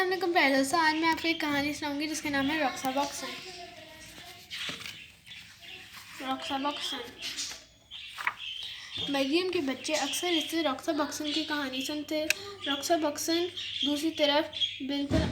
السلام علیکم پیارے دوستوں، آج میں آپ کو ایک کہانی سناؤں گی جس کا نام ہے رقصہ بکسن۔ مریم کے بچے اکثر اس سے رقصہ بکسن کی کہانی سنتے۔ رقصہ بکسن دوسری طرف بالکل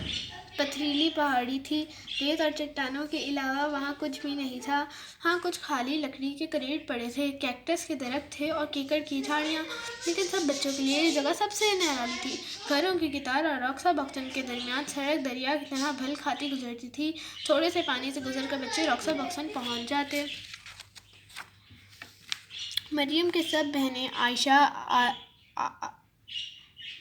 پتھریلی پہاڑی تھی، ریت اور چٹانوں کے علاوہ وہاں کچھ بھی نہیں تھا۔ ہاں، کچھ خالی لکڑی کے کریٹ پڑے تھے، کیکٹس کے درخت تھے اور کیکڑ کی جھاڑیاں، لیکن سب بچوں کے لیے یہ جگہ سب سے نرالی تھی۔ گھروں کی قطار اور رقصہ بکسن کے درمیان سڑک دریا کی طرح بھل کھاتی گزرتی تھی۔ تھوڑے سے پانی سے گزر کر بچے رقصہ بکسن پہنچ جاتے۔ مریم کے سب بہنیں عائشہ،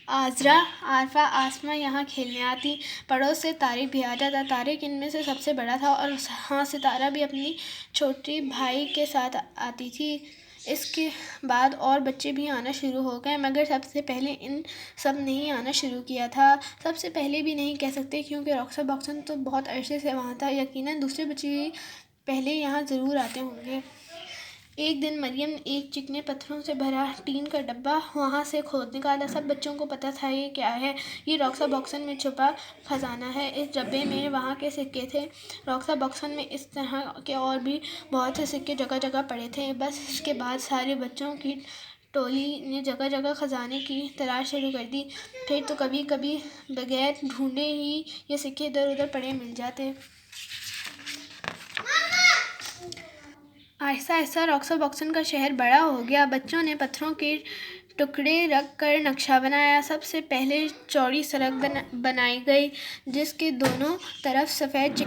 عذرا، عارفہ، آسمہ یہاں کھیلنے آتی۔ پڑوس سے طارق بھی آ جاتا۔ طارق ان میں سے سب سے بڑا تھا اور ہاں، ستارہ بھی اپنی چھوٹی بھائی کے ساتھ آتی تھی۔ اس کے بعد اور بچے بھی آنا شروع ہو گئے، مگر سب سے پہلے ان سب نے ہی آنا شروع کیا تھا۔ سب سے پہلے بھی نہیں کہہ سکتے کیونکہ رقصہ بکسن تو بہت عرصے سے وہاں تھا، یقیناً دوسرے بچے بھی پہلے یہاں ضرور آتے ہوں گے۔ ایک دن مریم نے ایک چکنے پتھروں سے بھرا ٹین کا ڈبہ وہاں سے کھود نکالا۔ سب بچوں کو پتہ تھا یہ کیا ہے، یہ رقصہ بکسن میں چھپا خزانہ ہے۔ اس ڈبے میں وہاں کے سکے تھے۔ رقصہ بکسن میں اس طرح کے اور بھی بہت سے سکے جگہ جگہ پڑے تھے۔ بس اس کے بعد سارے بچوں کی ٹولی نے جگہ جگہ خزانے کی تلاش شروع کر دی۔ پھر تو کبھی کبھی بغیر ڈھونڈے ہی یہ سکے ادھر ادھر پڑے مل جاتے۔ آہستہ آہستہ رقصہ بکسن کا شہر بڑا ہو گیا۔ بچوں نے پتھروں کے ٹکڑے رکھ کر نقشہ بنایا۔ سب سے پہلے چوڑی سڑک بنائی گئی جس کے دونوں طرف سفید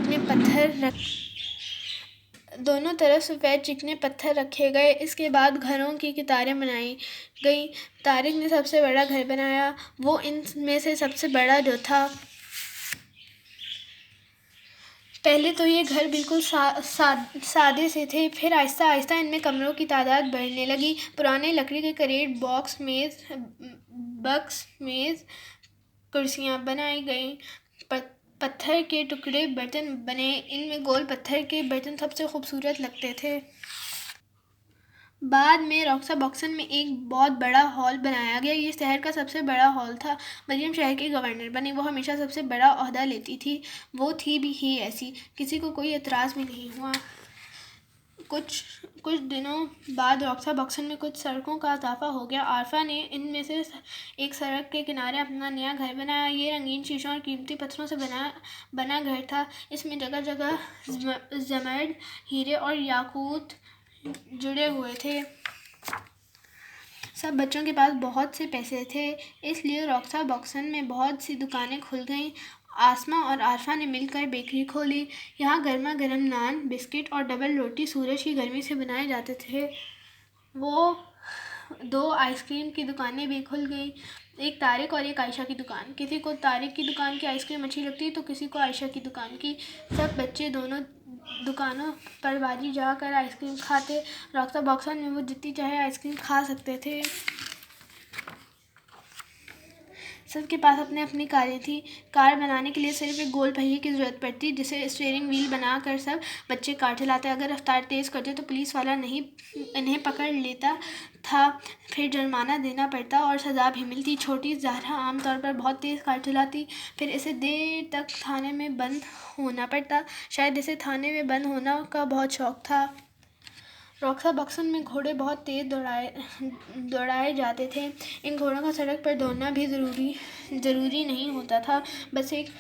چکنے پتھر رکھے گئے۔ اس کے بعد گھروں کی قطاریں بنائی گئیں۔ طارق نے سب سے بڑا گھر بنایا، وہ ان میں سے سب سے بڑا جو تھا۔ پہلے تو یہ گھر بالکل سادے سے تھے، پھر آہستہ آہستہ ان میں کمروں کی تعداد بڑھنے لگی۔ پرانے لکڑی کے کریٹ، بکس، میز، کرسیاں بنائی گئیں۔ پتھر کے ٹکڑے برتن بنے، ان میں گول پتھر کے برتن سب سے خوبصورت لگتے تھے۔ بعد میں رقصہ بکسن میں ایک بہت بڑا ہال بنایا گیا، یہ شہر کا سب سے بڑا ہال تھا۔ مریم شہر کی گورنر بنی، وہ ہمیشہ سب سے بڑا عہدہ لیتی تھی۔ وہ تھی بھی ہی ایسی، کسی کو کوئی اعتراض بھی نہیں ہوا۔ کچھ دنوں بعد رقصہ بکسن میں کچھ سڑکوں کا اضافہ ہو گیا۔ عارفہ نے ان میں سے ایک سڑک کے کنارے اپنا نیا گھر بنایا۔ یہ رنگین شیشوں اور قیمتی پتھروں سے بنا گھر تھا۔ اس میں جگہ جگہ زمرد، ہیرے اور یاقوت جڑے ہوئے تھے۔ سب بچوں کے پاس بہت سے پیسے تھے، اس لیے رقصہ بکسن میں بہت سی دکانیں کھل گئیں۔ آسمہ اور عارفہ نے مل کر بیکری کھولی۔ یہاں گرما گرم نان، بسکٹ اور ڈبل روٹی سورج کی گرمی سے بنائے جاتے تھے۔ وہ 2 آئس کریم کی دکانیں بھی کھل گئیں، ایک طارق اور ایک عائشہ کی دکان۔ کسی کو طارق کی دکان کی آئس کریم اچھی لگتی تو کسی کو عائشہ کی دکان کی۔ سب بچے دونوں دکانوں پر بازی جا کر آئس کریم کھاتے۔ رقصہ بکسن میں وہ جتنی چاہے آئس کریم کھا سکتے تھے۔ سب کے پاس اپنی اپنی کاریں تھیں۔ کار بنانے کے لیے صرف ایک گول پہیے کی ضرورت پڑتی جسے اسٹیئرنگ وہیل بنا کر سب بچے کار چلاتے۔ اگر رفتار تیز کرتے تو پولیس والا انہیں پکڑ لیتا تھا، پھر جرمانہ دینا پڑتا اور سزا بھی ملتی۔ چھوٹی زہرا عام طور پر بہت تیز کار چلاتی، پھر اسے دیر تک تھانے میں بند ہونا پڑتا۔ شاید اسے تھانے میں بند ہونے کا بہت شوق تھا۔ رقصہ بکسن میں گھوڑے بہت تیز دوڑائے جاتے تھے۔ ان گھوڑوں کا سڑک پر دوڑنا بھی ضروری نہیں ہوتا تھا، بس ایک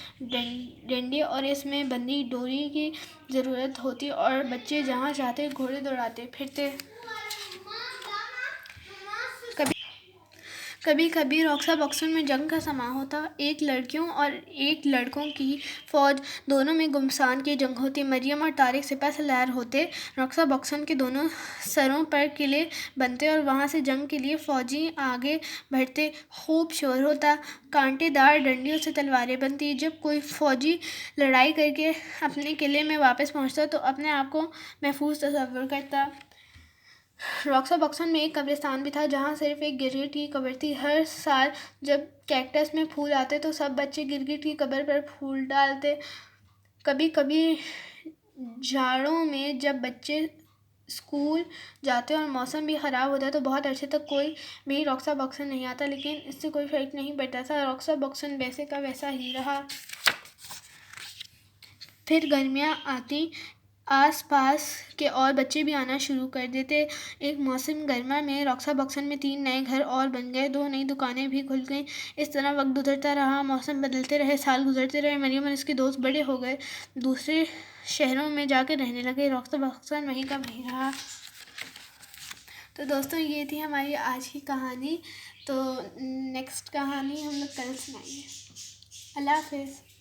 ڈنڈے اور اس میں بندھی ڈوری کی ضرورت ہوتی اور بچے جہاں چاہتے گھوڑے دوڑاتے پھرتے۔ کبھی کبھی رقصہ بکسن میں جنگ کا سماں ہوتا، ایک لڑکیوں اور ایک لڑکوں کی فوج، دونوں میں گھمسان کی جنگ ہوتی۔ مریم اور طارق سپہ سالار ہوتے۔ رقصہ بکسن کے دونوں سروں پر قلعے بنتے اور وہاں سے جنگ کے لیے فوجی آگے بڑھتے۔ خوب شور ہوتا، کانٹے دار ڈنڈیوں سے تلواریں بنتی۔ جب کوئی فوجی لڑائی کر کے اپنے قلعے میں واپس پہنچتا تو اپنے آپ کو محفوظ تصور کرتا۔ رقصہ بکسن میں ایک قبرستان بھی تھا جہاں صرف ایک گرگٹ کی قبر تھی۔ ہر سال جب کیکٹس میں پھول آتے تو سب بچے گرگٹ کی قبر پر پھول ڈالتے۔ کبھی کبھی جاڑوں میں جب بچے اسکول جاتے اور موسم بھی خراب ہوتا تو بہت عرصے تک کوئی بھی رقصہ بکسن نہیں آتا، لیکن اس سے کوئی فرق نہیں پڑتا تھا، رقصہ بکسن ویسے کا ویسا ہی رہا۔ پھر گرمیاں آتی، آس پاس کے اور بچے بھی آنا شروع کر دیتے۔ ایک موسم گرما میں رقصہ بکسن میں 3 نئے گھر اور بن گئے، 2 نئی دکانیں بھی کھل گئیں۔ اس طرح وقت گزرتا رہا، موسم بدلتے رہے، سال گزرتے رہے۔ مریم اور اس کے دوست بڑے ہو گئے، دوسرے شہروں میں جا کے رہنے لگے، رقصہ بکسن وہیں کا وہیں رہا۔ تو دوستوں یہ تھی ہماری آج کی کہانی، تو نیکسٹ کہانی ہم لوگ کل سنائیں گے۔ اللہ حافظ۔